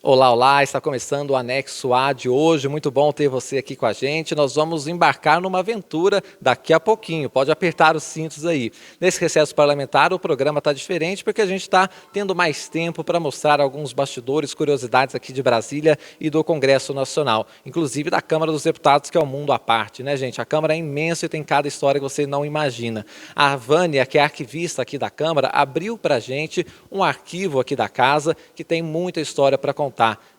Olá, olá, está começando o Anexo A de hoje, muito bom ter você aqui com a gente. Nós vamos embarcar numa aventura daqui a pouquinho, pode apertar os cintos aí. Nesse recesso parlamentar o programa está diferente porque a gente está tendo mais tempo para mostrar alguns bastidores, curiosidades aqui de Brasília e do Congresso Nacional, inclusive da Câmara dos Deputados, que é um mundo à parte, né, gente? A Câmara é imensa e tem cada história que você não imagina. A Vânia, que é arquivista aqui da Câmara, abriu para a gente um arquivo aqui da casa que tem muita história para contar.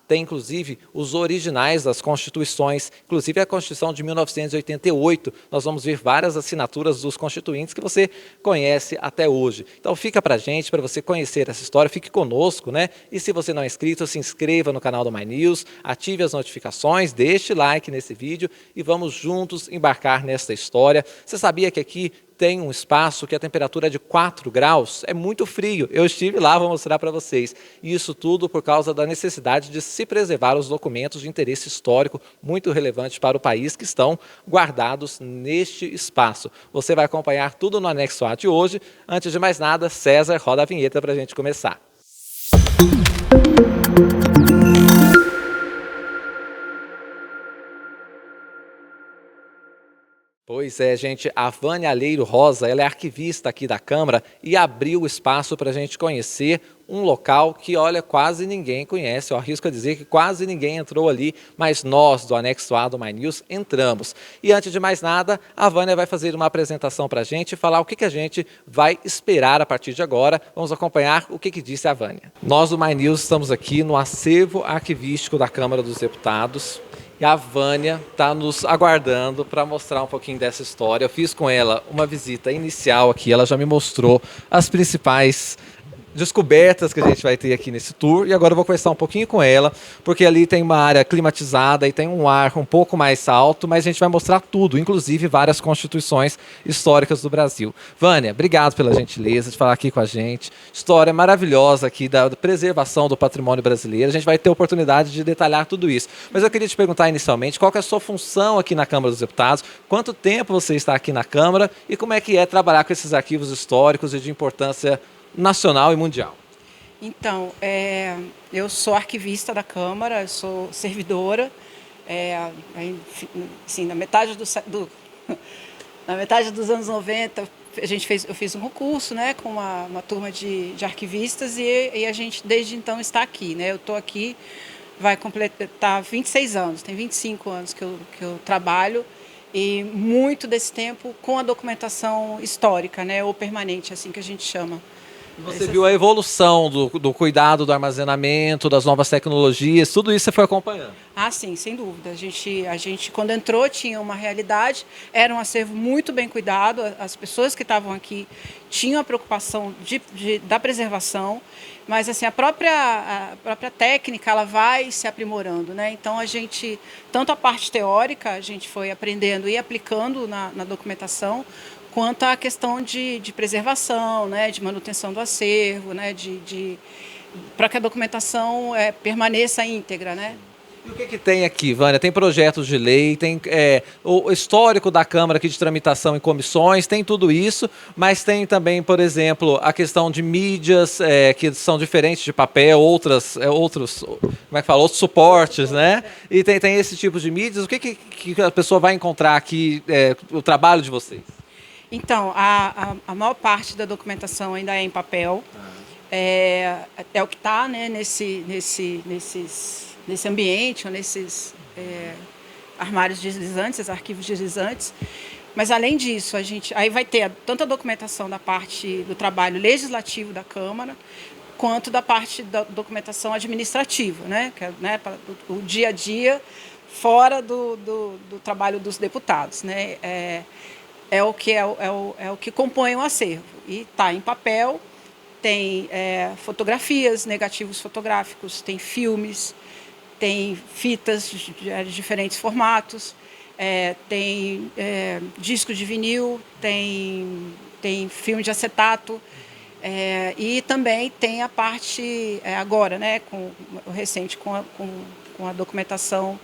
Tem, inclusive, os originais das Constituições, inclusive a Constituição de 1988. Nós vamos ver várias assinaturas dos constituintes que você conhece até hoje. Então fica para a gente, para você conhecer essa história, fique conosco, né? E se você não é inscrito, se inscreva no canal do My News, ative as notificações, deixe like nesse vídeo e vamos juntos embarcar nessa história. Você sabia que aqui tem um espaço que a temperatura é de 4 graus, é muito frio. Eu estive lá, vou mostrar para vocês. E isso tudo por causa da necessidade de se preservar os documentos de interesse histórico muito relevantes para o país que estão guardados neste espaço. Você vai acompanhar tudo no Anexo A de hoje. Antes de mais nada, César, roda a vinheta para a gente começar. Pois é, gente, a Vânia Alheiro Rosa, ela é arquivista aqui da Câmara e abriu o espaço para a gente conhecer um local que, olha, quase ninguém conhece. Eu arrisco a dizer que quase ninguém entrou ali, mas nós, do Anexo A do My News, entramos. E antes de mais nada, a Vânia vai fazer uma apresentação para a gente e falar o que a gente vai esperar a partir de agora. Vamos acompanhar o que disse a Vânia. Nós, do My News, estamos aqui no acervo arquivístico da Câmara dos Deputados. E a Vânia está nos aguardando para mostrar um pouquinho dessa história. Eu fiz com ela uma visita inicial aqui, ela já me mostrou as principais descobertas que a gente vai ter aqui nesse tour, e agora eu vou conversar um pouquinho com ela, porque ali tem uma área climatizada e tem um ar um pouco mais alto, mas a gente vai mostrar tudo, inclusive várias constituições históricas do Brasil. Vânia, obrigado pela gentileza de falar aqui com a gente. História maravilhosa aqui da preservação do patrimônio brasileiro. A gente vai ter oportunidade de detalhar tudo isso. Mas eu queria te perguntar inicialmente, qual que é a sua função aqui na Câmara dos Deputados? Quanto tempo você está aqui na Câmara e como é que é trabalhar com esses arquivos históricos e de importância nacional e mundial? Então, eu sou arquivista da Câmara, eu sou servidora, assim, na metade na metade dos anos 90, eu fiz um concurso, né, com uma turma de arquivistas e a gente desde então está aqui, né? Eu estou aqui, vai completar 26 anos, tem 25 anos que eu trabalho, e muito desse tempo com a documentação histórica, né, ou permanente, assim que a gente chama. Você viu a evolução do cuidado do armazenamento, das novas tecnologias, tudo isso você foi acompanhando? Ah, sim, sem dúvida. A gente quando entrou, tinha uma realidade, era um acervo muito bem cuidado, as pessoas que estavam aqui tinham a preocupação da preservação, mas assim, a própria técnica, ela vai se aprimorando, né? Então, tanto a parte teórica, a gente foi aprendendo e aplicando na documentação, quanto à questão de preservação, né, de manutenção do acervo, né, para que a documentação permaneça íntegra, né? E o que tem aqui, Vânia? Tem projetos de lei, tem o histórico da Câmara aqui de tramitação em comissões, tem tudo isso, mas tem também, por exemplo, a questão de mídias que são diferentes de papel, outros suportes, né? E tem esse tipo de mídias. O que a pessoa vai encontrar aqui, o trabalho de vocês? Então, a maior parte da documentação ainda é em papel, é o que está, né, nesse ambiente, ou nesses armários deslizantes, esses arquivos deslizantes. Mas, além disso, aí vai ter tanto a documentação da parte do trabalho legislativo da Câmara, quanto da parte da documentação administrativa, né, que é, né, o dia a dia fora do trabalho dos deputados, né? É o que compõe o acervo. E está em papel, tem fotografias, negativos fotográficos, tem filmes, tem fitas de diferentes formatos, tem disco de vinil, tem filme de acetato, e também tem a parte, agora, né, recente, com a documentação,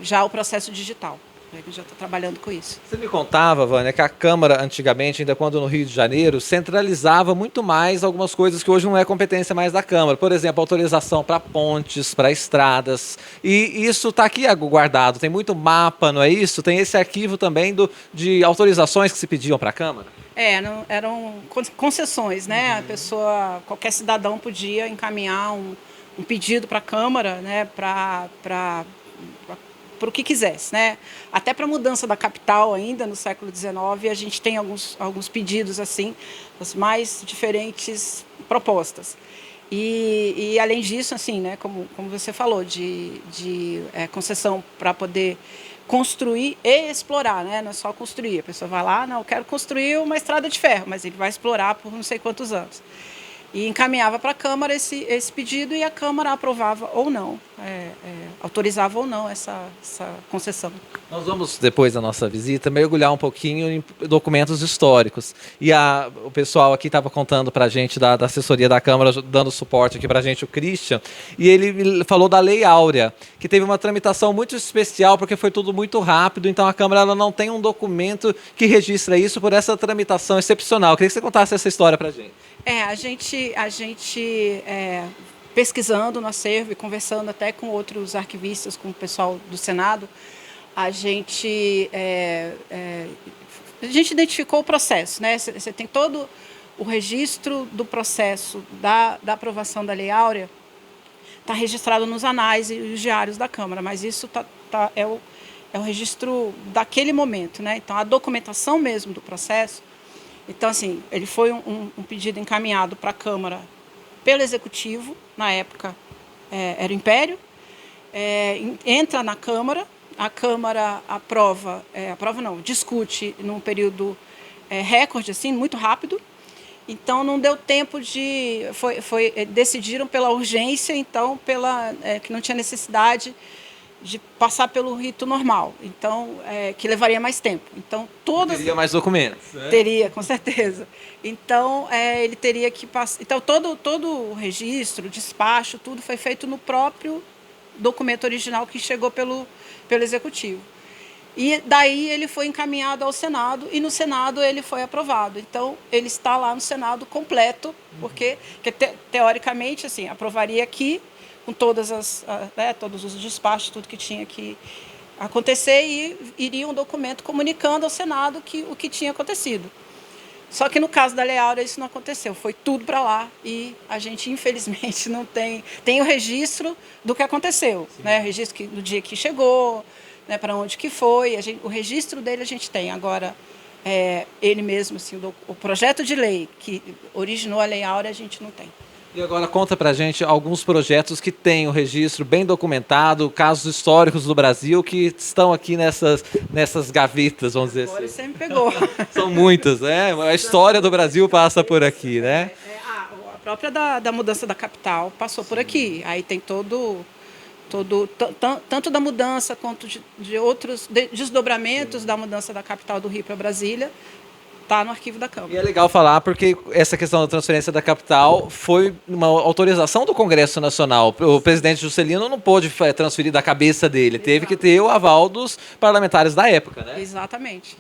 já o processo digital. A gente já está trabalhando com isso. Você me contava, Vânia, que a Câmara, antigamente, ainda quando no Rio de Janeiro, centralizava muito mais algumas coisas que hoje não é competência mais da Câmara. Por exemplo, autorização para pontes, para estradas. E isso está aqui guardado. Tem muito mapa, não é isso? Tem esse arquivo também de autorizações que se pediam para a Câmara? Eram concessões, né? A pessoa, qualquer cidadão podia encaminhar um pedido para a Câmara, né? Para o que quisesse, né? Até para a mudança da capital ainda no século XIX, a gente tem alguns pedidos assim, as mais diferentes propostas. E além disso, assim, né? Como você falou, de concessão para poder construir e explorar, né? Não é só construir. A pessoa vai lá, não, eu quero construir uma estrada de ferro, mas ele vai explorar por não sei quantos anos. E encaminhava para a Câmara esse pedido e a Câmara aprovava ou não, autorizava ou não essa concessão. Nós vamos, depois da nossa visita, mergulhar um pouquinho em documentos históricos. E o pessoal aqui estava contando para a gente, da assessoria da Câmara, dando suporte aqui para a gente, o Christian, e ele falou da Lei Áurea, que teve uma tramitação muito especial, porque foi tudo muito rápido, então a Câmara ela não tem um documento que registra isso por essa tramitação excepcional. Eu queria que você contasse essa história para a gente. A gente pesquisando no acervo e conversando até com outros arquivistas, com o pessoal do Senado, a gente identificou o processo, né? Você tem todo o registro do processo da aprovação da Lei Áurea, está registrado nos anais e os diários da Câmara, mas isso é o registro daquele momento, né? Então, a documentação mesmo do processo. Então, assim, ele foi um pedido encaminhado para a Câmara pelo Executivo, na época era o Império, entra na Câmara, a Câmara discute num período recorde, assim, muito rápido, então não deu tempo decidiram pela urgência, então, que não tinha necessidade de passar pelo rito normal, então que levaria mais tempo. Então teria mais documentos, né? Teria, com certeza. Então ele teria que passar. Então todo o registro, o despacho, tudo foi feito no próprio documento original que chegou pelo Executivo. E daí ele foi encaminhado ao Senado e no Senado ele foi aprovado. Então ele está lá no Senado completo, porque teoricamente assim aprovaria aqui com todos os despachos, tudo que tinha que acontecer, e iria um documento comunicando ao Senado o que tinha acontecido. Só que no caso da Lei Áurea isso não aconteceu, foi tudo para lá e a gente infelizmente não tem o registro do que aconteceu, né? O registro do dia que chegou, né? Para onde que foi, o registro dele a gente tem. Agora, ele mesmo, assim, o projeto de lei que originou a Lei Áurea a gente não tem. E agora conta pra gente alguns projetos que têm o registro bem documentado, casos históricos do Brasil que estão aqui nessas gavetas, vamos dizer Agora assim. você me pegou. São muitas, né? A história do Brasil passa por aqui, né? A própria da mudança da capital passou por aqui. Aí tem tanto da mudança quanto de outros desdobramentos da mudança da capital do Rio para Brasília, está no arquivo da Câmara. E é legal falar porque essa questão da transferência da capital foi uma autorização do Congresso Nacional. O presidente Juscelino não pôde transferir da cabeça dele, teve que ter o aval dos parlamentares da época, né? Exatamente.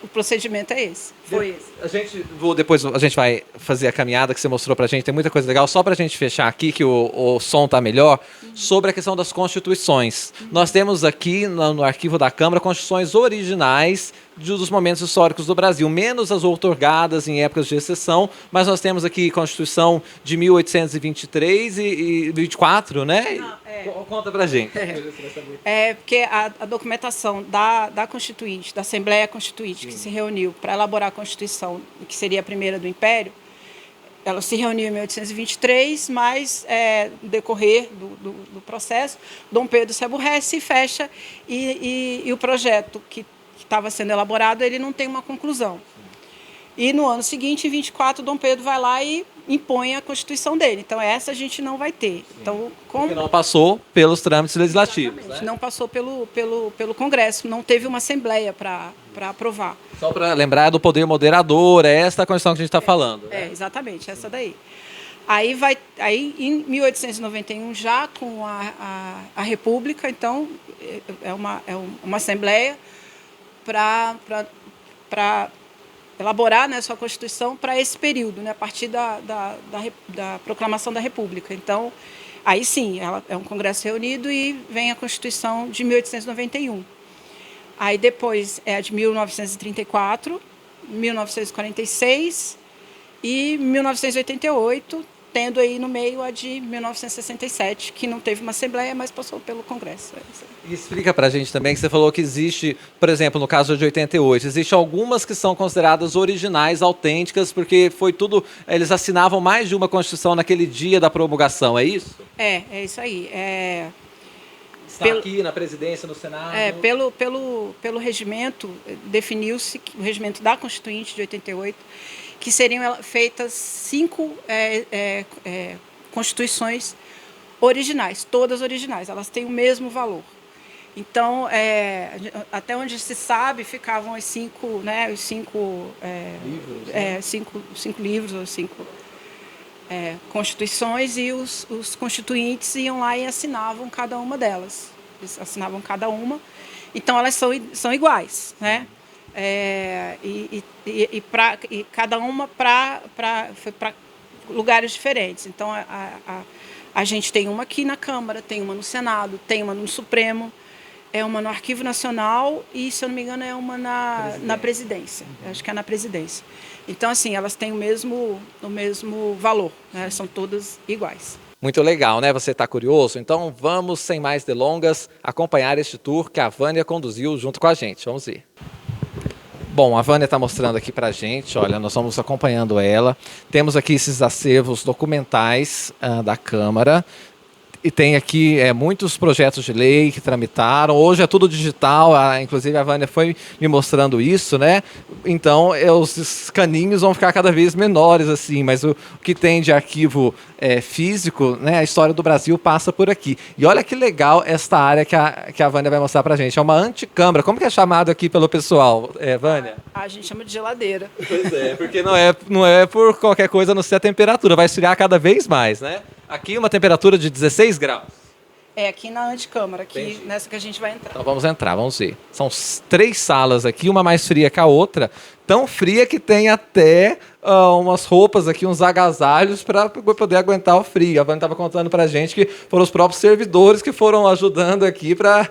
O procedimento é esse. Foi esse. Depois a gente vai fazer a caminhada que você mostrou pra gente, tem muita coisa legal. Só pra gente fechar aqui, que o som tá melhor, sobre a questão das constituições. Nós temos aqui no arquivo da Câmara constituições originais dos momentos históricos do Brasil, menos as outorgadas em épocas de exceção, mas nós temos aqui Constituição de 1823 e 24, né? Conta pra gente. Porque a documentação da Constituinte, da Assembleia Constituinte, que se reuniu para elaborar a Constituição, que seria a primeira do Império, ela se reuniu em 1823, mas no decorrer do processo, Dom Pedro se aborrece e fecha, e o projeto que estava sendo elaborado, ele não tem uma conclusão. E no ano seguinte, em 24, Dom Pedro vai lá e impõe a Constituição dele. Então, essa a gente não vai ter. Então, porque não passou pelos trâmites legislativos. Né? Não passou pelo Congresso, não teve uma Assembleia para aprovar. Só para lembrar do poder moderador, esta é a Constituição que a gente está falando. Né? Exatamente, essa daí. Aí em 1891, já com a República, então, é uma Assembleia para elaborar, né, sua Constituição para esse período, né, a partir da proclamação da República. Então, aí sim, é um Congresso reunido e vem a Constituição de 1891. Aí depois é a de 1934, 1946 e 1988, tendo aí no meio a de 1967, que não teve uma Assembleia, mas passou pelo Congresso. E explica para a gente também que você falou que existe, por exemplo, no caso de 88, existe algumas que são consideradas originais, autênticas, porque foi tudo, eles assinavam mais de uma Constituição naquele dia da promulgação, é isso? É isso aí. Está aqui na presidência, no Senado? Pelo regimento, definiu-se o regimento da Constituinte de 88, que seriam feitas 5 constituições originais, todas originais, elas têm o mesmo valor. Então, até onde se sabe, ficavam os 5 livros, né? 5 livros ou 5 constituições, e os constituintes iam lá e assinavam cada uma delas. Eles assinavam cada uma. Então, elas são iguais, né? E cada uma foi para lugares diferentes. Então, a gente tem uma aqui na Câmara, tem uma no Senado, tem uma no Supremo, é uma no Arquivo Nacional e, se eu não me engano, é uma na Presidência. Acho que é na Presidência. Então, assim, elas têm o mesmo valor, né? São todas iguais. Muito legal, né? Você está curioso? Então vamos, sem mais delongas, acompanhar este tour que a Vânia conduziu junto com a gente. Vamos ver. Bom, a Vânia está mostrando aqui para a gente, olha, nós vamos acompanhando ela. Temos aqui esses acervos documentais da Câmara. E tem aqui muitos projetos de lei que tramitaram. Hoje é tudo digital, inclusive a Vânia foi me mostrando isso, né? Então, os caninhos vão ficar cada vez menores, assim, mas o que tem de arquivo físico, né? A história do Brasil passa por aqui. E olha que legal esta área que a Vânia vai mostrar pra gente. É uma anticâmara. Como que é chamado aqui pelo pessoal, Vânia? A gente chama de geladeira. Pois é, porque não é por qualquer coisa, não ser a temperatura. Vai esfriar cada vez mais, né? Aqui uma temperatura de 16 graus. Aqui na antecâmara, aqui nessa que a gente vai entrar. Então vamos entrar, vamos ver. São 3 salas aqui, uma mais fria que a outra. Tão fria que tem até umas roupas aqui, uns agasalhos para poder aguentar o frio. A Vânia estava contando para a gente que foram os próprios servidores que foram ajudando aqui para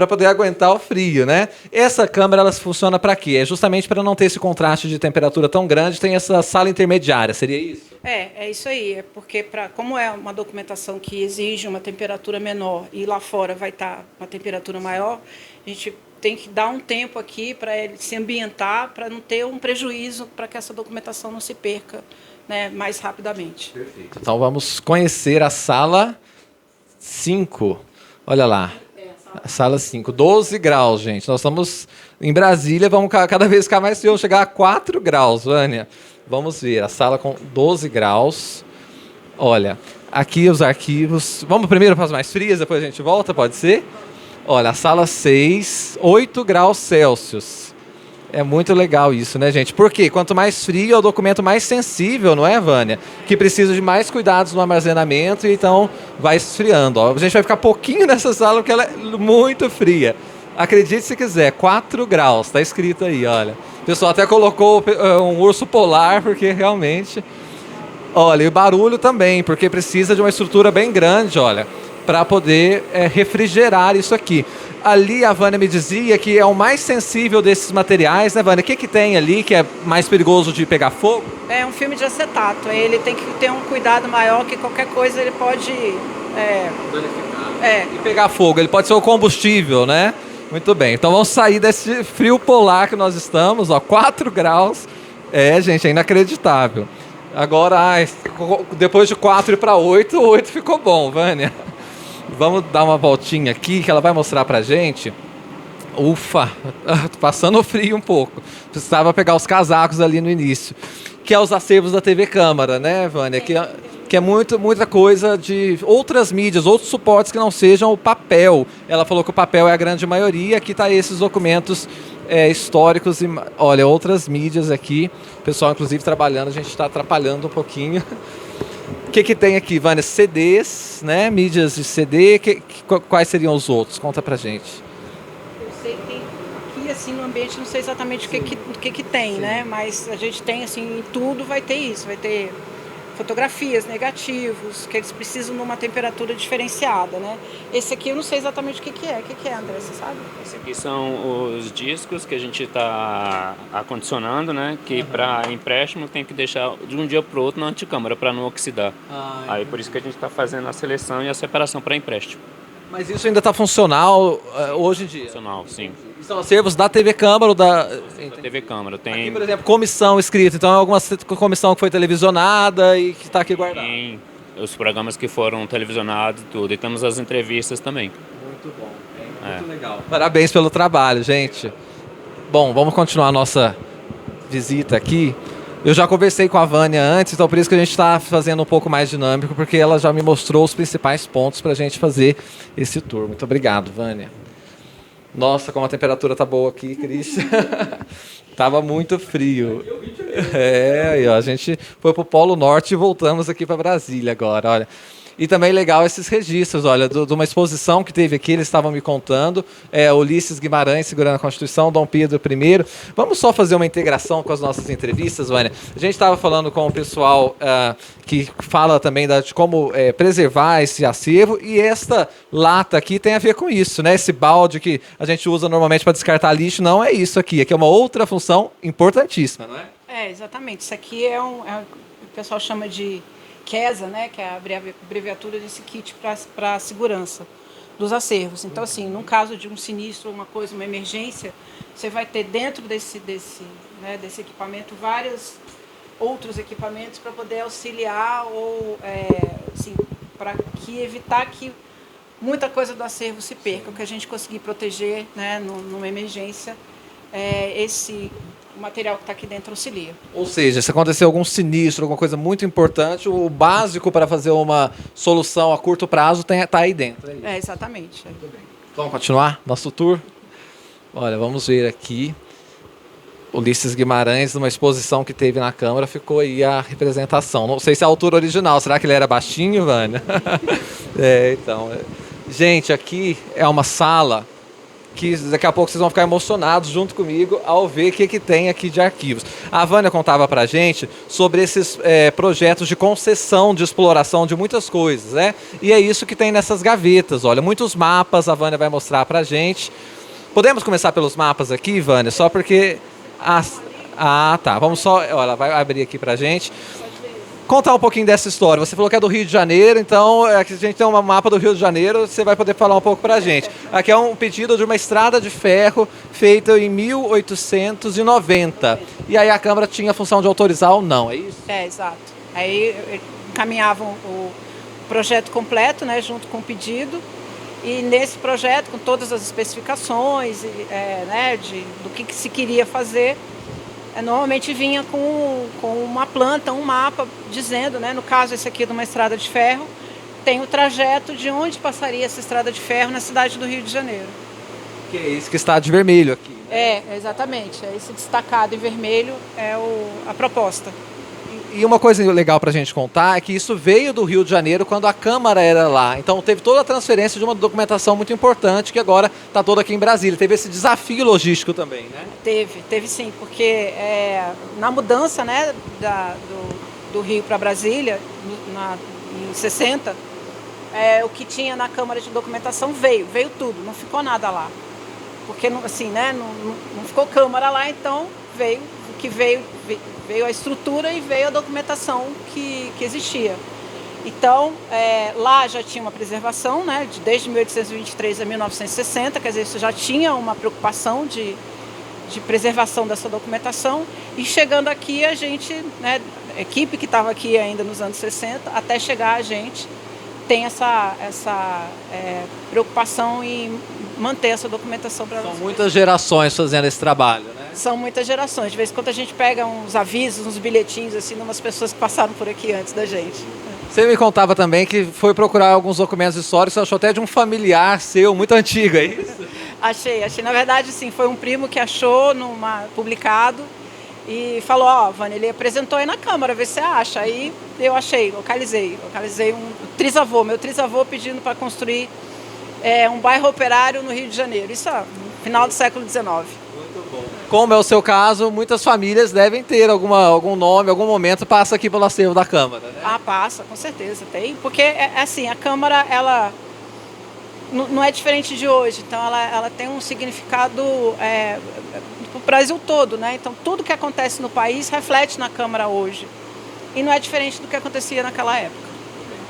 poder aguentar o frio, né? Essa câmara, ela funciona para quê? É justamente para não ter esse contraste de temperatura tão grande, tem essa sala intermediária, seria isso? É isso aí, é porque como é uma documentação que exige uma temperatura menor e lá fora vai estar uma temperatura maior, a gente tem que dar um tempo aqui para ele se ambientar, para não ter um prejuízo, para que essa documentação não se perca, né, mais rapidamente. Perfeito. Então vamos conhecer a sala 5. Olha lá. Sala 5, 12 graus, gente. Nós estamos em Brasília, vamos cada vez ficar mais frio, chegar a 4 graus, Vânia. Vamos ver, a sala com 12 graus. Olha, aqui os arquivos. Vamos primeiro para as mais frias, depois a gente volta, pode ser? Olha, a sala 6, 8 graus Celsius. É muito legal isso, né, gente? Porque quanto mais frio, é o documento mais sensível, não é, Vânia? Que precisa de mais cuidados no armazenamento e então vai esfriando. Ó. A gente vai ficar pouquinho nessa sala porque ela é muito fria. Acredite se quiser, 4 graus, está escrito aí, olha. O pessoal até colocou um urso polar, porque realmente... Olha, e o barulho também, porque precisa de uma estrutura bem grande, olha, para poder refrigerar isso aqui. Ali a Vânia me dizia que é o mais sensível desses materiais, né, Vânia? O que tem ali que é mais perigoso de pegar fogo? É um filme de acetato, ele tem que ter um cuidado maior, que qualquer coisa ele pode... danificar. E pegar fogo, ele pode ser o combustível, né? Muito bem, então vamos sair desse frio polar que nós estamos, ó, 4 graus. Gente, é inacreditável. Agora, depois de 4 ir para 8, 8 ficou bom, Vânia. Vamos dar uma voltinha aqui, que ela vai mostrar pra gente. Ufa, tô passando frio um pouco. Precisava pegar os casacos ali no início. Que é os acervos da TV Câmara, né, Vânia? Que é muita coisa de outras mídias, outros suportes que não sejam o papel. Ela falou que o papel é a grande maioria. Aqui tá esses documentos históricos e, olha, outras mídias aqui. O pessoal, inclusive, trabalhando, a gente está atrapalhando um pouquinho. que tem aqui, Vânia? CDs, né? Mídias de CD, quais seriam os outros? Conta pra gente. Eu sei que tem aqui, assim, no ambiente, não sei exatamente o que tem, né? Mas a gente tem, assim, em tudo vai ter isso, vai ter fotografias, negativos, que eles precisam numa temperatura diferenciada, né? Esse aqui eu não sei exatamente o que é. O que é, André, você sabe? Esse aqui são os discos que a gente está acondicionando, né? Que para empréstimo tem que deixar de um dia para o outro na anticâmara para não oxidar. Aí por isso que a gente está fazendo a seleção e a separação para empréstimo. Mas isso ainda está funcional hoje em dia? Funcional, sim. E são acervos da TV Câmara ou da... TV Câmara. Tem, Aqui, por exemplo, comissão escrita. Então é alguma comissão que foi televisionada e que está aqui guardada. tem os programas que foram televisionados e tudo. E temos as entrevistas também. Muito bom. Muito legal. Parabéns pelo trabalho, gente. Bom, vamos continuar a nossa visita aqui. Eu já conversei com a Vânia antes, então por isso que a gente está fazendo um pouco mais dinâmico, porque ela já me mostrou os principais pontos para a gente fazer esse tour. Muito obrigado, Vânia. Nossa, como a temperatura tá boa aqui, Cristian. Tava muito frio. Aí, ó, a gente foi pro Polo Norte e voltamos aqui para Brasília agora, olha. E também legal esses registros, olha, de uma exposição que teve aqui, eles estavam me contando, Ulisses Guimarães segurando a Constituição, Dom Pedro I. Vamos só fazer uma integração com as nossas entrevistas, Vânia? A gente estava falando com o pessoal que fala também de como preservar esse acervo, e esta lata aqui tem a ver com isso, né? Esse balde que a gente usa normalmente para descartar lixo, não é isso aqui é uma outra função importantíssima, não é? Exatamente. Isso aqui o pessoal chama de KESA, né, que é a abreviatura desse kit para a segurança dos acervos. Então, assim, num caso de um sinistro, uma emergência, você vai ter dentro desse equipamento vários outros equipamentos para poder auxiliar ou, assim, para evitar que muita coisa do acervo se perca. O que a gente conseguir proteger, né, numa emergência, o material que está aqui dentro auxilia. Ou seja, se acontecer algum sinistro, alguma coisa muito importante, o básico para fazer uma solução a curto prazo está aí dentro. Exatamente. Muito bem. Vamos continuar nosso tour? Olha, vamos ver aqui. Ulisses Guimarães, numa exposição que teve na Câmara, ficou aí a representação. Não sei se é a altura original. Será que ele era baixinho, Vânia? Então. Gente, aqui é uma sala que daqui a pouco vocês vão ficar emocionados junto comigo ao ver o que tem aqui de arquivos. A Vânia contava pra gente sobre esses projetos de concessão, de exploração de muitas coisas, né? E é isso que tem nessas gavetas, olha, muitos mapas a Vânia vai mostrar pra gente. Podemos começar pelos mapas aqui, Vânia? Só porque... tá, vamos só... Olha, ela vai abrir aqui pra gente. Contar um pouquinho dessa história. Você falou que é do Rio de Janeiro, então aqui a gente tem um mapa do Rio de Janeiro, você vai poder falar um pouco pra gente. Aqui é um pedido de uma estrada de ferro feita em 1890. E aí a Câmara tinha a função de autorizar ou não, é isso? Exato. Aí encaminhavam o projeto completo, né, junto com o pedido. E nesse projeto, com todas as especificações, né, do que se queria fazer, normalmente vinha com uma planta, um mapa, dizendo, né, no caso esse aqui de uma estrada de ferro, tem o trajeto de onde passaria essa estrada de ferro na cidade do Rio de Janeiro. Que é esse que está de vermelho aqui. Exatamente. Esse destacado em vermelho é a proposta. E uma coisa legal para a gente contar é que isso veio do Rio de Janeiro quando a Câmara era lá. Então teve toda a transferência de uma documentação muito importante que agora está toda aqui em Brasília. Teve esse desafio logístico também, né? Teve sim, porque na mudança, né, do Rio para Brasília, em 60, o que tinha na Câmara de Documentação veio tudo, não ficou nada lá. Porque assim, né, não ficou Câmara lá, então veio a estrutura e veio a documentação que existia. Então, lá já tinha uma preservação, né, desde 1823 a 1960, quer dizer, isso já tinha uma preocupação de preservação dessa documentação. E chegando aqui, a gente, né, a equipe que estava aqui ainda nos anos 60, até chegar a gente, tem essa preocupação em manter essa documentação para nós. São muitas gerações fazendo esse trabalho, né? São muitas gerações. De vez em quando a gente pega uns avisos, uns bilhetinhos, assim, de umas pessoas que passaram por aqui antes da gente. Você me contava também que foi procurar alguns documentos históricos, você achou até de um familiar seu, muito antigo, é isso? Achei. Na verdade, sim, foi um primo que achou publicado, e falou, ó, Vânia, ele apresentou aí na Câmara, vê se você acha. Aí eu achei, localizei um trisavô, meu trisavô pedindo para construir um bairro operário no Rio de Janeiro. Isso no final do século XIX. Muito bom. Como é o seu caso, muitas famílias devem ter algum nome, algum momento passa aqui pelo acervo da Câmara, né? Ah, passa, com certeza, tem. Porque, assim, a Câmara, ela não é diferente de hoje. Então, ela tem um significado para o Brasil todo, né? Então, tudo que acontece no país reflete na Câmara hoje. E não é diferente do que acontecia naquela época.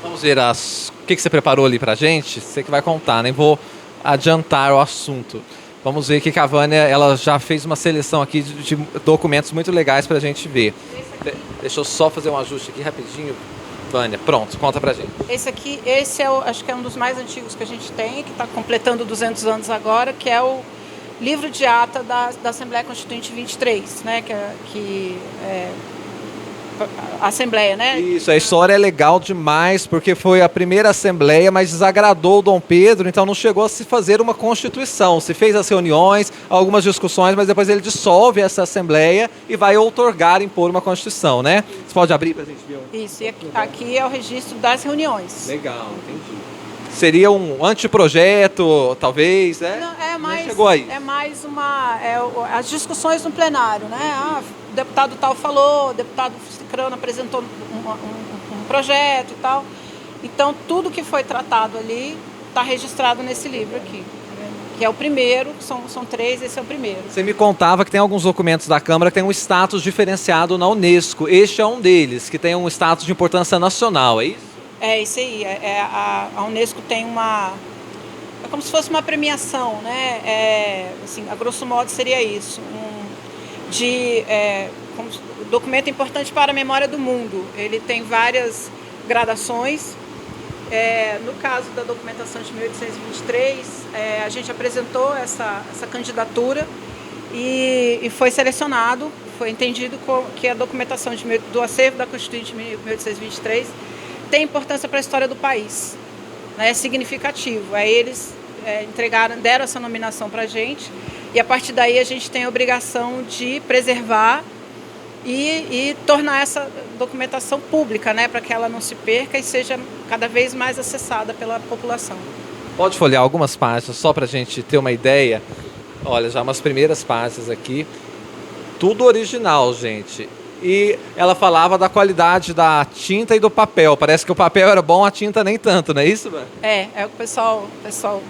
Vamos ver o que você preparou ali pra gente. Você que vai contar, nem vou adiantar o assunto. Vamos ver que a Vânia, ela já fez uma seleção aqui de documentos muito legais pra gente ver. Deixa eu só fazer um ajuste aqui rapidinho. Vânia, pronto, conta pra gente. Esse acho que é um dos mais antigos que a gente tem, que está completando 200 anos agora, que é o livro de ata da Assembleia Constituinte 23, né? A Assembleia, né? Isso, a história é legal demais, porque foi a primeira Assembleia, mas desagradou o Dom Pedro, então não chegou a se fazer uma Constituição. Se fez as reuniões, algumas discussões, mas depois ele dissolve essa Assembleia e vai outorgar, impor uma Constituição, né? Você pode abrir para a gente ver? Isso, e aqui é o registro das reuniões. Legal, entendi. Seria um anteprojeto, talvez, né? Não, chegou aí. É mais as discussões no plenário, né? O deputado tal falou, o deputado Cicrano apresentou um projeto e tal. Então, tudo que foi tratado ali está registrado nesse livro aqui, que é o primeiro, são 3, esse é o primeiro. Você me contava que tem alguns documentos da Câmara que tem um status diferenciado na Unesco. Este é um deles, que tem um status de importância nacional, é isso? É isso aí. A Unesco tem é como se fosse uma premiação, né? Assim, a grosso modo seria isso. Como documento importante para a memória do mundo. Ele tem várias gradações. No caso da documentação de 1823, a gente apresentou essa candidatura e foi selecionado, foi entendido que a documentação do acervo da Constituinte de 1823 tem importância para a história do país, né? É significativo. Aí eles deram essa nominação para a gente e a partir daí a gente tem a obrigação de preservar e tornar essa documentação pública, né? Para que ela não se perca e seja cada vez mais acessada pela população. Pode folhear algumas páginas só para a gente ter uma ideia? Olha, já umas primeiras páginas aqui. Tudo original, gente. E ela falava da qualidade da tinta e do papel. Parece que o papel era bom, a tinta nem tanto, não é isso, mano? É o pessoal,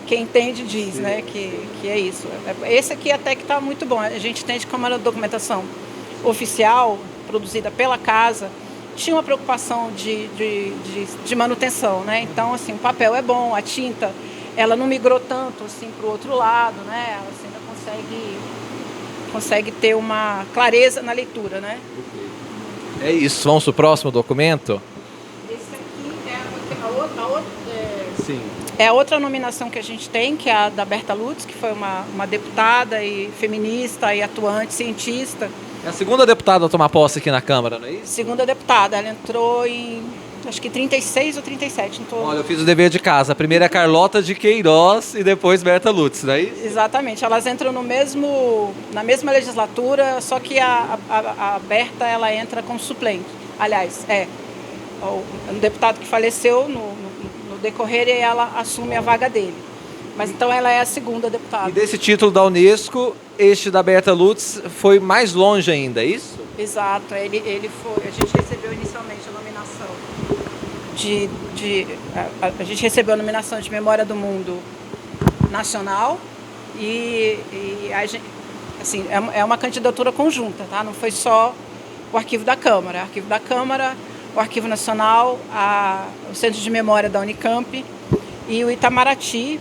quem entende diz, sim, né, que é isso. Esse aqui até que está muito bom. A gente entende como era a documentação oficial, produzida pela casa, tinha uma preocupação de manutenção, né? Então, assim, o papel é bom, a tinta, ela não migrou tanto, assim, para o outro lado, né? Ela assim, ainda consegue ter uma clareza na leitura, né? É isso, vamos para o próximo documento? Esse aqui Sim. É a outra nominação que a gente tem, que é a da Berta Lutz, que foi uma deputada e feminista e atuante, cientista. É a segunda deputada a tomar posse aqui na Câmara, não é isso? Segunda deputada, ela entrou em, acho que 36 ou 37. Então... Olha, eu fiz o dever de casa. A primeira é Carlota de Queiroz e depois Berta Lutz, não é isso? Exatamente, elas entram na mesma legislatura, só que a Berta ela entra como suplente. Aliás, um deputado que faleceu no decorrer e ela assume a vaga dele. Mas então ela é a segunda deputada. E desse título da Unesco, este da Berta Lutz foi mais longe ainda, é isso? Exato, ele foi. A gente recebeu inicialmente a nominação a gente recebeu a nominação de Memória do Mundo Nacional e a gente, assim, é uma candidatura conjunta, tá? Não foi só o Arquivo da Câmara. O Arquivo da Câmara, o Arquivo Nacional, o Centro de Memória da Unicamp e o Itamaraty.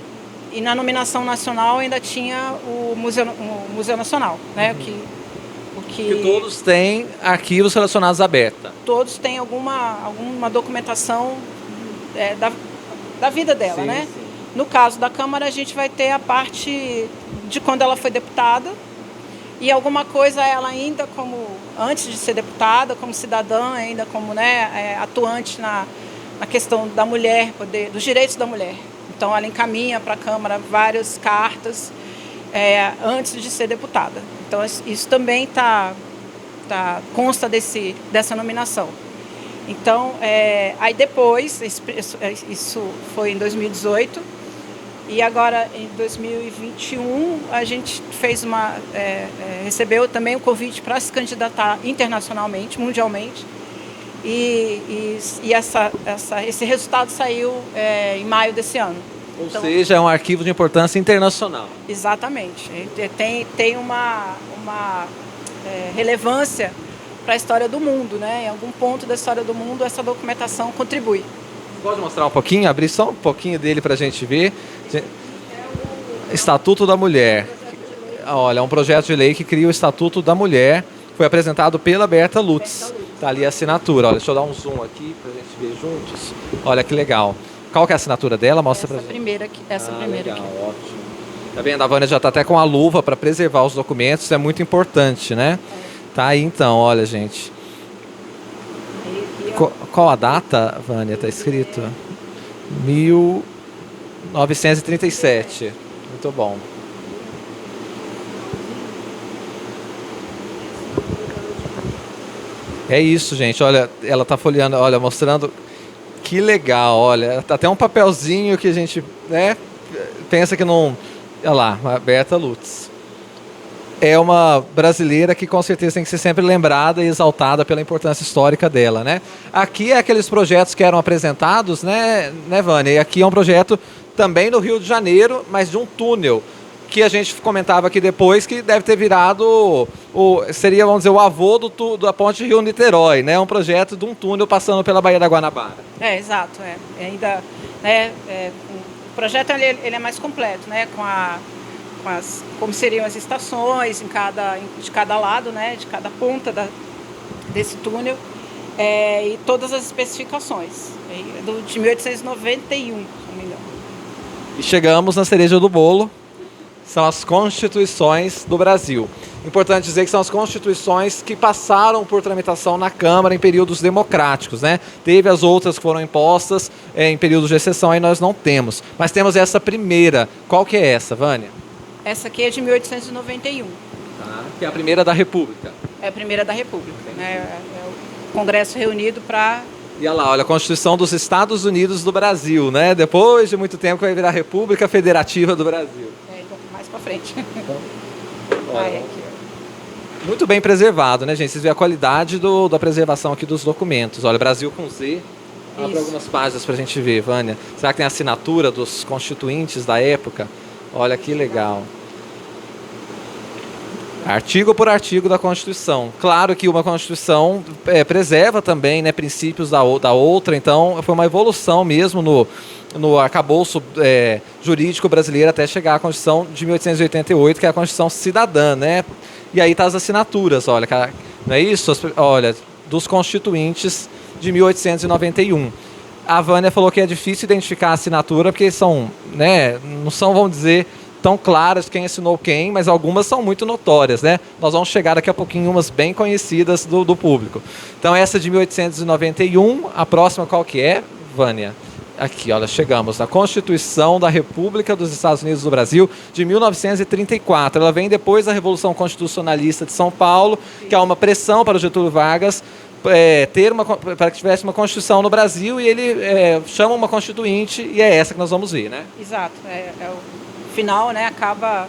E na nominação nacional ainda tinha o Museu Nacional, né? Que todos têm arquivos relacionados à Berta. Todos têm alguma documentação da vida dela, sim, né? Sim. No caso da Câmara, a gente vai ter a parte de quando ela foi deputada e alguma coisa ela ainda como, antes de ser deputada, como cidadã, ainda como, né, atuante na questão da mulher, dos direitos da mulher. Então, ela encaminha para a Câmara várias cartas antes de ser deputada. Então, isso também está consta dessa nominação. Então, aí depois, isso foi em 2018, e agora em 2021 a gente recebeu também o convite para se candidatar internacionalmente, mundialmente, e esse resultado saiu em maio desse ano. Ou seja, é um arquivo de importância internacional. Exatamente. Tem uma relevância para a história do mundo, né? Em algum ponto da história do mundo, essa documentação contribui. Pode mostrar um pouquinho, abrir só um pouquinho dele para a gente ver. Estatuto da Mulher. Olha, é um projeto de lei que cria o Estatuto da Mulher. Foi apresentado pela Berta Lutz. Está ali a assinatura. Olha, deixa eu dar um zoom aqui para a gente ver juntos. Olha que legal. Qual que é a assinatura dela? Mostra para a gente. Essa primeira legal, aqui. Ótimo. Tá vendo? A Vânia já está até com a luva para preservar os documentos. Isso é muito importante, né? Tá aí então, olha, gente. Qual a data, Vânia? Está escrito? 1937. Muito bom. É isso, gente. Olha, ela está folheando, olha, mostrando. Que legal, olha. Tá até um papelzinho que a gente, né, pensa que não. Olha lá, a Berta Lutz. É uma brasileira que com certeza tem que ser sempre lembrada e exaltada pela importância histórica dela, né? Aqui é aqueles projetos que eram apresentados, né, Vânia? E aqui é um projeto também no Rio de Janeiro, mas de um túnel, que a gente comentava aqui depois, que deve ter virado, seria, vamos dizer, o avô da ponte Rio-Niterói, né? Um projeto de um túnel passando pela Baía da Guanabara. Exato. Ainda, o projeto ele é mais completo, né? Como seriam as estações de cada lado, né? De cada ponta desse túnel, e todas as especificações, de 1891, se não me engano. E chegamos na cereja do bolo. São as constituições do Brasil. Importante dizer que são as constituições que passaram por tramitação na Câmara em períodos democráticos, né? Teve as outras que foram impostas em períodos de exceção, aí nós não temos. Mas temos essa primeira. Qual que é essa, Vânia? Essa aqui é de 1891. Que é a primeira da República. É a primeira da República. Né? É o Congresso reunido para... E olha lá, olha, a Constituição dos Estados Unidos do Brasil, né? Depois de muito tempo vai virar a República Federativa do Brasil. Mais para frente. Olha, muito bem preservado, né, gente? Vocês veem a qualidade da preservação aqui dos documentos. Olha, Brasil com Z. Abre algumas páginas para a gente ver, Vânia. Será que tem a assinatura dos constituintes da época? Olha que legal. Artigo por artigo da Constituição. Claro que uma Constituição preserva também, né, princípios da outra, então foi uma evolução mesmo no arcabouço jurídico brasileiro até chegar à Constituição de 1888, que é a Constituição Cidadã, né? E aí tá as assinaturas, olha, não é isso? Olha, dos constituintes de 1891. A Vânia falou que é difícil identificar a assinatura, porque são, né, não são, vamos dizer, tão claras quem assinou quem, mas algumas são muito notórias, né? Nós vamos chegar daqui a pouquinho umas bem conhecidas do público. Então essa de 1891, a próxima qual que é, Vânia? Aqui, olha, chegamos na Constituição da República dos Estados Unidos do Brasil de 1934. Ela vem depois da Revolução Constitucionalista de São Paulo, que há uma pressão para o Getúlio Vargas para que tivesse uma Constituição no Brasil, e ele chama uma Constituinte, e é essa que nós vamos ver, né? Exato. O final, né, acaba...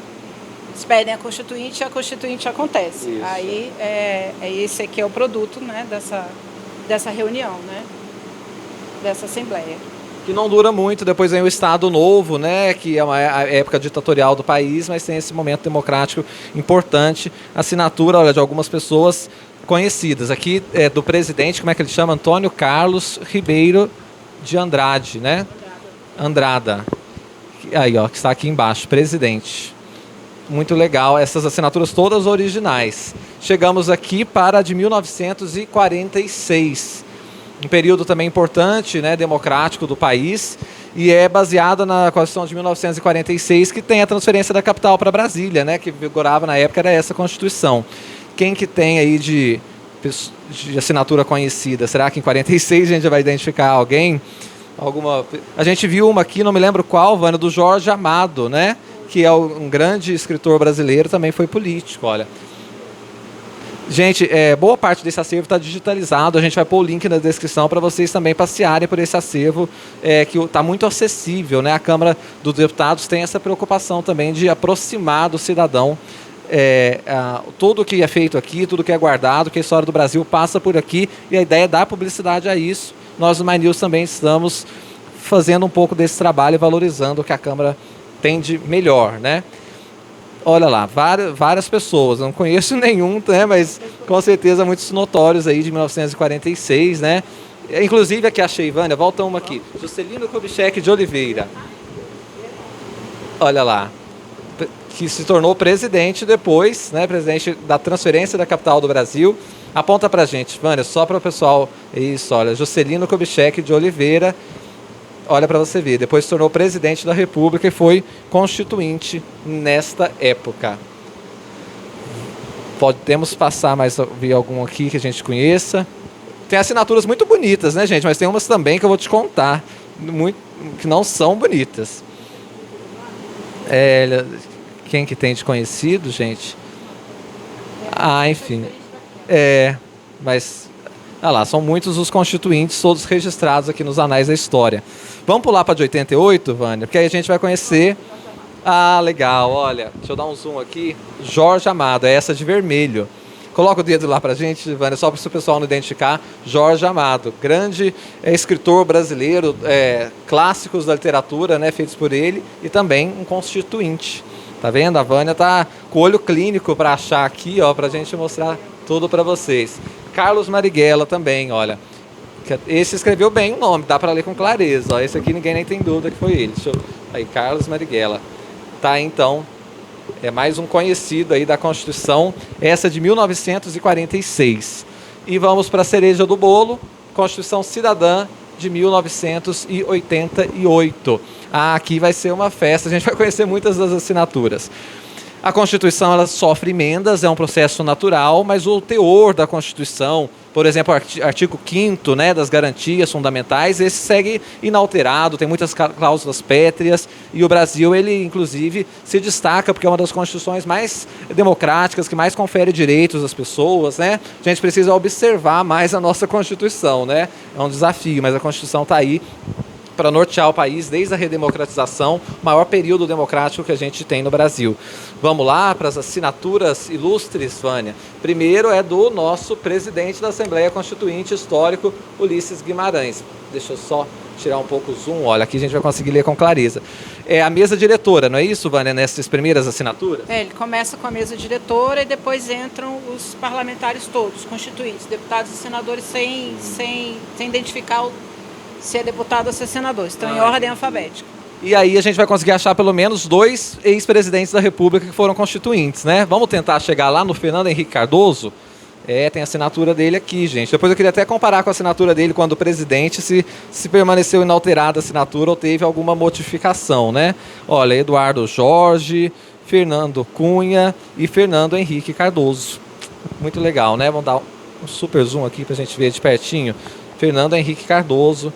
Eles pedem a Constituinte e a Constituinte acontece. Isso. Aí, esse aqui é o produto, né, dessa reunião, né, dessa Assembleia. Que não dura muito, depois vem o Estado Novo, né, que é a época ditatorial do país, mas tem esse momento democrático importante. Assinatura, olha, de algumas pessoas conhecidas. Aqui é do presidente, como é que ele chama? Antônio Carlos Ribeiro de Andrade, né? Andrada. Aí, ó, que está aqui embaixo, presidente. Muito legal, essas assinaturas todas originais. Chegamos aqui para a de 1946. Um período também importante, né, democrático do país, e é baseada na Constituição de 1946, que tem a transferência da capital para Brasília, né, que vigorava na época, era essa Constituição. Quem que tem aí de assinatura conhecida? Será que em 46 a gente já vai identificar alguém? A gente viu uma aqui, não me lembro qual, Vânia, do Jorge Amado, né, que é um grande escritor brasileiro, também foi político, olha. Gente, boa parte desse acervo está digitalizado, a gente vai pôr o link na descrição para vocês também passearem por esse acervo que está muito acessível, né? A Câmara dos Deputados tem essa preocupação também de aproximar do cidadão tudo que é feito aqui, tudo que é guardado, que a história do Brasil passa por aqui, e a ideia é dar publicidade a isso. Nós no My News também estamos fazendo um pouco desse trabalho e valorizando o que a Câmara tem de melhor, né? Olha lá, várias pessoas, não conheço nenhum, né, mas com certeza muitos notórios aí de 1946, né? Inclusive aqui achei, Vânia, volta uma aqui, Juscelino Kubitschek de Oliveira. Olha lá, que se tornou presidente depois, né, presidente da transferência da capital do Brasil. Aponta pra gente, Vânia, só para o pessoal, isso, olha, Juscelino Kubitschek de Oliveira. Olha para você ver, depois se tornou presidente da República e foi constituinte nesta época. Podemos passar mais, ver algum aqui que a gente conheça. Tem assinaturas muito bonitas, né, gente? Mas tem umas também que eu vou te contar, que não são bonitas. Quem que tem de conhecido, gente? Enfim. Mas... olha lá, são muitos os constituintes, todos registrados aqui nos anais da história. Vamos pular para de 88, Vânia, porque aí a gente vai conhecer... legal, olha, deixa eu dar um zoom aqui. Jorge Amado, é essa de vermelho. Coloca o dedo lá para a gente, Vânia, só para o pessoal não identificar. Jorge Amado, grande escritor brasileiro, clássicos da literatura, né, feitos por ele, e também um constituinte. Tá vendo? A Vânia tá com o olho clínico para achar aqui, ó, para a gente mostrar tudo para vocês. Carlos Marighella também, olha. Esse escreveu bem o nome, dá para ler com clareza. Ó. Esse aqui ninguém nem tem dúvida que foi ele. Aí, Carlos Marighella. Tá, então, é mais um conhecido aí da Constituição, essa de 1946. E vamos para a cereja do bolo, Constituição Cidadã de 1988. Aqui vai ser uma festa, a gente vai conhecer muitas das assinaturas. A Constituição ela sofre emendas, é um processo natural, mas o teor da Constituição, por exemplo, o artigo 5º, né, das garantias fundamentais, esse segue inalterado, tem muitas cláusulas pétreas, e o Brasil, ele inclusive se destaca porque é uma das constituições mais democráticas, que mais confere direitos às pessoas, né? A gente precisa observar mais a nossa Constituição, né? É um desafio, mas a Constituição está aí para nortear o país desde a redemocratização, o maior período democrático que a gente tem no Brasil. Vamos lá para as assinaturas ilustres, Vânia. Primeiro é do nosso presidente da Assembleia Constituinte Histórico, Ulisses Guimarães. Deixa eu só tirar um pouco o zoom, olha, aqui a gente vai conseguir ler com clareza. É a mesa diretora, não é isso, Vânia, nessas primeiras assinaturas? Ele começa com a mesa diretora e depois entram os parlamentares todos, constituintes, deputados e senadores, sem identificar se é deputado ou se é senador, estão em ordem alfabética. E aí a gente vai conseguir achar pelo menos 2 ex-presidentes da República que foram constituintes, né? Vamos tentar chegar lá no Fernando Henrique Cardoso? Tem a assinatura dele aqui, gente. Depois eu queria até comparar com a assinatura dele quando presidente, se permaneceu inalterada a assinatura ou teve alguma modificação, né? Olha, Eduardo Jorge, Fernando Cunha e Fernando Henrique Cardoso. Muito legal, né? Vamos dar um super zoom aqui para a gente ver de pertinho. Fernando Henrique Cardoso,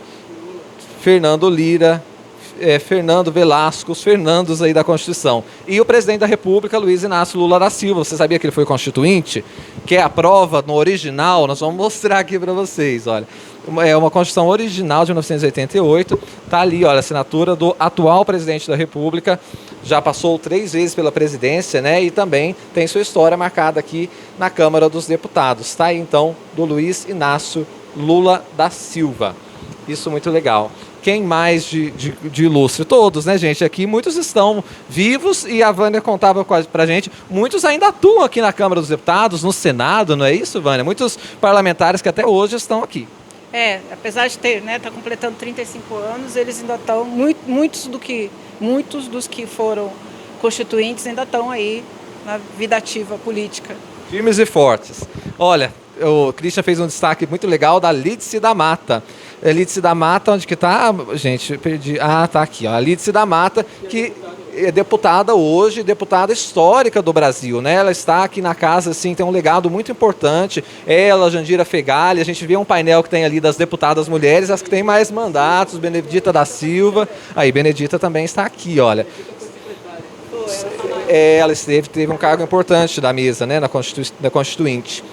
Fernando Lira, Fernando Velasco, os Fernandos aí da Constituição. E o presidente da República, Luiz Inácio Lula da Silva. Você sabia que ele foi constituinte? Que é a prova no original, nós vamos mostrar aqui para vocês, olha. É uma Constituição original de 1988, tá ali, olha, a assinatura do atual presidente da República, já passou 3 vezes pela presidência, né, e também tem sua história marcada aqui na Câmara dos Deputados, tá aí então, do Luiz Inácio Lula da Silva. Isso muito legal. Quem mais de ilustre? Todos, né, gente? Aqui muitos estão vivos e a Vânia contava pra gente, muitos ainda atuam aqui na Câmara dos Deputados, no Senado, não é isso, Vânia? Muitos parlamentares que até hoje estão aqui. Apesar de ter, né, tá completando 35 anos, eles ainda estão, muitos dos que foram constituintes ainda estão aí na vida ativa política. Firmes e fortes. Olha, o Christian fez um destaque muito legal da Lídice da Mata. Lídice da Mata, onde que tá? Gente, perdi. Tá aqui, ó. A Lídice da Mata, que é deputada hoje, deputada histórica do Brasil, né? Ela está aqui na casa, assim, tem um legado muito importante. Ela, Jandira Fegali, a gente vê um painel que tem ali das deputadas mulheres, as que têm mais mandatos, Benedita da Silva. Aí, Benedita também está aqui, olha. Ela teve um cargo importante da mesa, né, na Constituinte.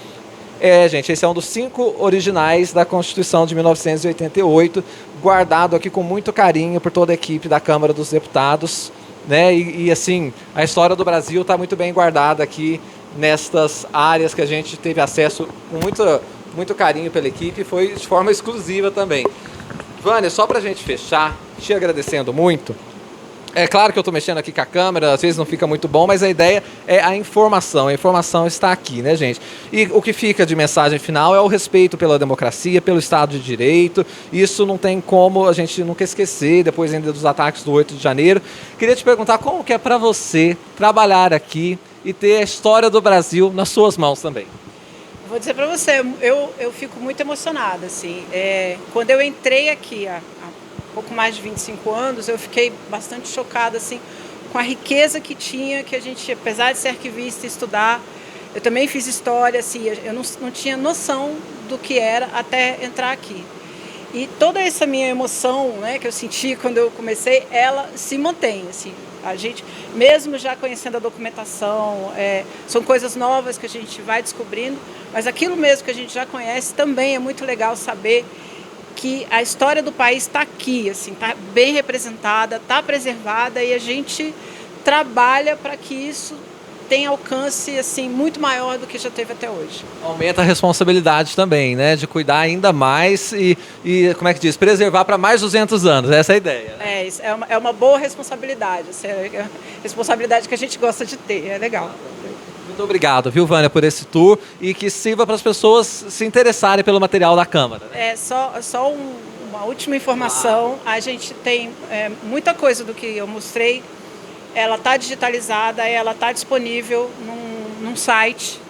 Gente, esse é um dos 5 originais da Constituição de 1988, guardado aqui com muito carinho por toda a equipe da Câmara dos Deputados, né? Assim, a história do Brasil está muito bem guardada aqui nestas áreas que a gente teve acesso com muito carinho pela equipe, e foi de forma exclusiva também. Vânia, só para a gente fechar, te agradecendo muito. É claro que eu estou mexendo aqui com a câmera, às vezes não fica muito bom, mas a ideia é a informação está aqui, né, gente? E o que fica de mensagem final é o respeito pela democracia, pelo Estado de Direito. Isso não tem como a gente nunca esquecer, depois ainda dos ataques do 8 de janeiro. Queria te perguntar como que é para você trabalhar aqui e ter a história do Brasil nas suas mãos também. Vou dizer para você, eu fico muito emocionada, assim. Quando eu entrei aqui há pouco mais de 25 anos, eu fiquei bastante chocada, assim, com a riqueza que tinha, que a gente, apesar de ser arquivista e estudar, eu também fiz história, assim, eu não tinha noção do que era até entrar aqui. E toda essa minha emoção, né, que eu senti quando eu comecei, ela se mantém, assim. A gente, mesmo já conhecendo a documentação, são coisas novas que a gente vai descobrindo, mas aquilo mesmo que a gente já conhece também é muito legal saber que a história do país está aqui, assim, está bem representada, está preservada, e a gente trabalha para que isso tenha alcance assim, muito maior do que já teve até hoje. Aumenta a responsabilidade também, né? De cuidar ainda mais e como é que diz? Preservar para mais 200 anos, essa é a ideia. Né? É uma boa responsabilidade, assim, é a responsabilidade que a gente gosta de ter, é legal. Muito obrigado, viu, Vânia, por esse tour e que sirva para as pessoas se interessarem pelo material da Câmara. Né? Uma última informação, a gente tem muita coisa do que eu mostrei, ela está digitalizada, ela está disponível num site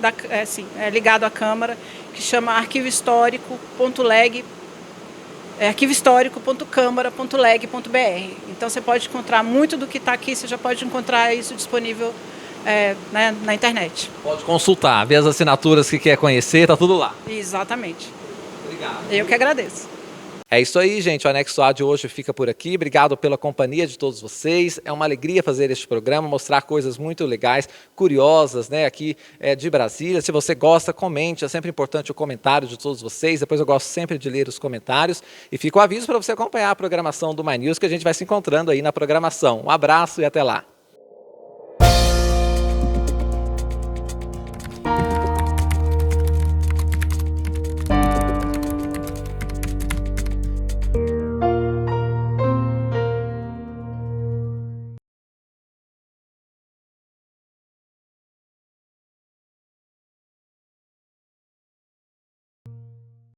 ligado à Câmara, que chama arquivohistórico.câmara.leg.br. Então você pode encontrar muito do que está aqui, você já pode encontrar isso disponível na internet. Pode consultar, ver as assinaturas que quer conhecer, tá tudo lá. Exatamente. Obrigado. Eu que agradeço. É isso aí, gente. O Anexo A de hoje fica por aqui. Obrigado pela companhia de todos vocês. É uma alegria fazer este programa, mostrar coisas muito legais, curiosas, né, aqui de Brasília. Se você gosta, comente. É sempre importante o comentário de todos vocês. Depois eu gosto sempre de ler os comentários. E fica o aviso para você acompanhar a programação do My News, que a gente vai se encontrando aí na programação. Um abraço e até lá.